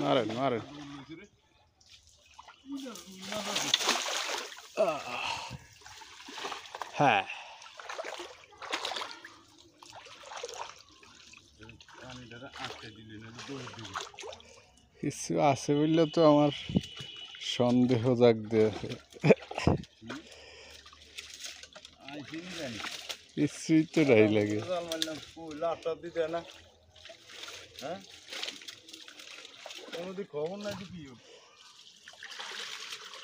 মারেন মারেন হ্যাঁ কিছু আছে বললে তো আমার সন্দেহ জাগতে আছে কিছুই তো নাই লাগে খবর নাই কি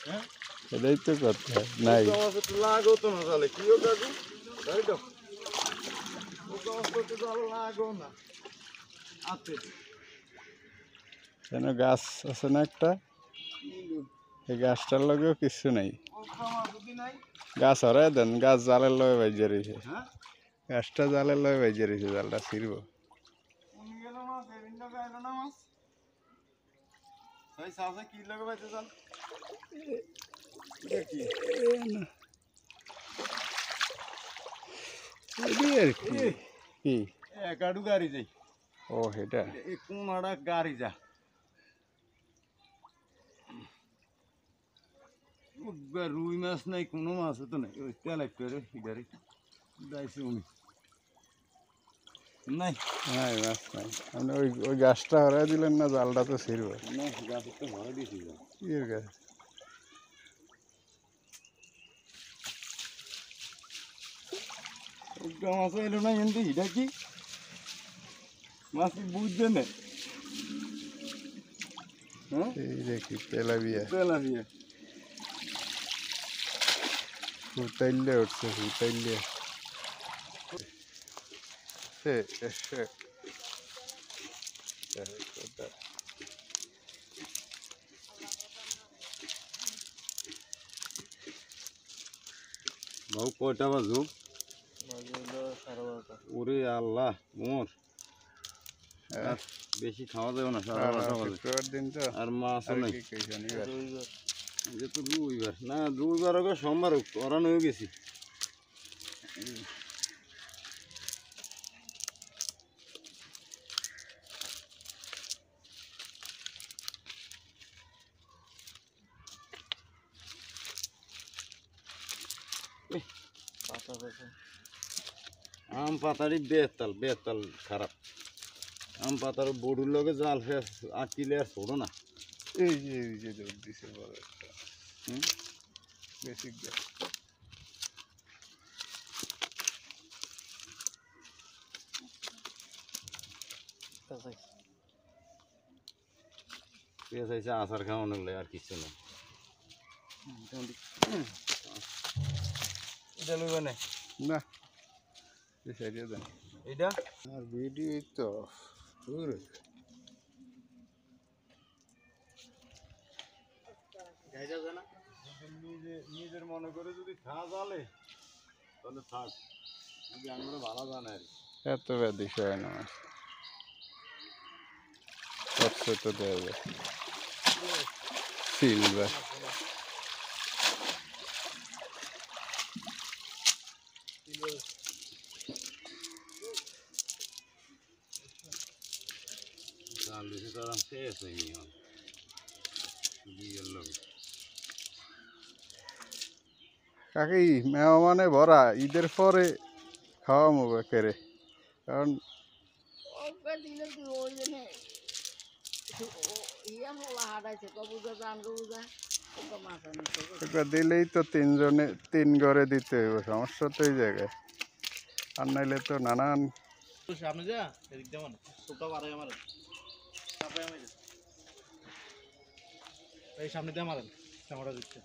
হ্যাঁ এটাই তো কথা নাই লাগো তো না তাহলে কি কাকু তাই তো লাগো না আছে কেন গাছ আছে না একটা এই গাছটার লগেও কিছু নাই গাছ হরাই দেন গাছ জালের লগে বাজে রয়েছে গাছটা জালের লগে বাজে রয়েছে জালটা ছিড়ব কি একাডু গাড়ি যাই ও সেটা কোন গাড়ি যা রুই মাছ নাই কোনো মাছ তো নাই ওই তেল করে গাড়ি যাইছে উনি নাই নাই মাছ নাই আপনি ওই গাছটা হরাই দিলেন না জালটা তো ছিড়ব না গাছ তো ভরা দিয়েছি ইয়ের গাছ মাছ এলো না এনতে এটা কি মাছ কি বুঝবে না হ্যাঁ এই দেখি তেলাপিয়া তেলাপিয়া ফুটাইলে উঠছে ফুটাইলে বাবু কয়টা বাজু ওরে আল্লাহ মোর আর বেশি খাওয়া যাবে না শুক্রবার দিন তো আর মাছও নাই শনিবার যে তো রবিবার না রবিবার হোক সোমবার হোক ওরান হয়ে গেছি আম পাতারই বেতাল খারাপ আম পাতার বড়ুর লগে জাল ফেস আটকিলে আর ছোড়ো না এই যে দৌড় দিছে বড় একটা বেসিক গাছ চাইছে আচার খাওয়ানো আর কিছু না এটা লইবা না না সাইডে দেন এটা আর ভিডিও তো নিজের মনে করে যদি খাওয়া জালে তাহলে থাক যদি আমরা ভালো জানে আর এত ব্যাধি হয় না মাছ সবচেয়ে তো দেওয়া যায় সিলভার জাল দিতে তারা শেষ হয়নি বিয়ের লোক কাকি মেহমানে ভরা ঈদের পরে খাওয়া মুবে কেড়ে কারণ দিলেই তো তিন ঘরে দিতে হইব সমস্যা তো এই জায়গায় আর নাইলে তো নানান সামনে যা এদিক যেমন ছোটটা বাড়াই আমার এই সামনে দিয়ে মারেন ক্যামেরা দিচ্ছে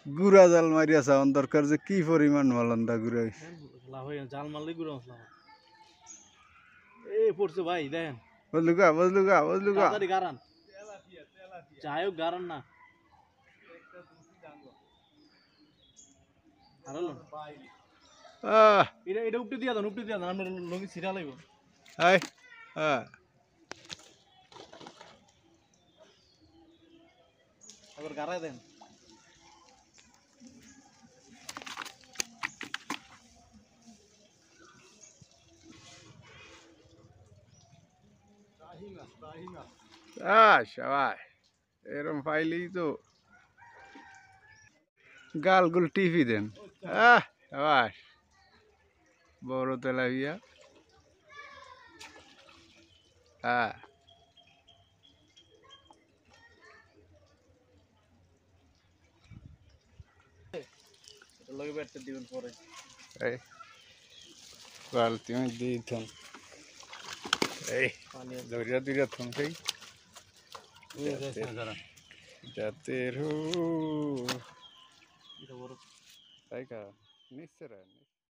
গুড়া জাল মারিয়া চাওয়ান দরকার যে কি পরিমাণ মালন্দা গুড়া লাভ হয়ে জাল মারলে গুঁড়ো মশলা এই পড়ছে ভাই দেখেন বুঝলুকা গারান যাই হোক গারান না এটা উপটে দিয়া দেন আমরা লঙ্গি ছিড়া লাগবো আবার গাড়ায় দেন। সবাই এরম পাইলেই তো গালগুল টিপি দেন। সবাই বড় তেলাপিয়া। হ্যাঁ লগে ব্যাটটা দিবেন পরে। এই বালতি আমি দিয়ে দিতাম। এই পানি ধরিয়া ধরিয়া থম সেই যারা যাতে রু এটা বড় তাই কা নিশ্চয়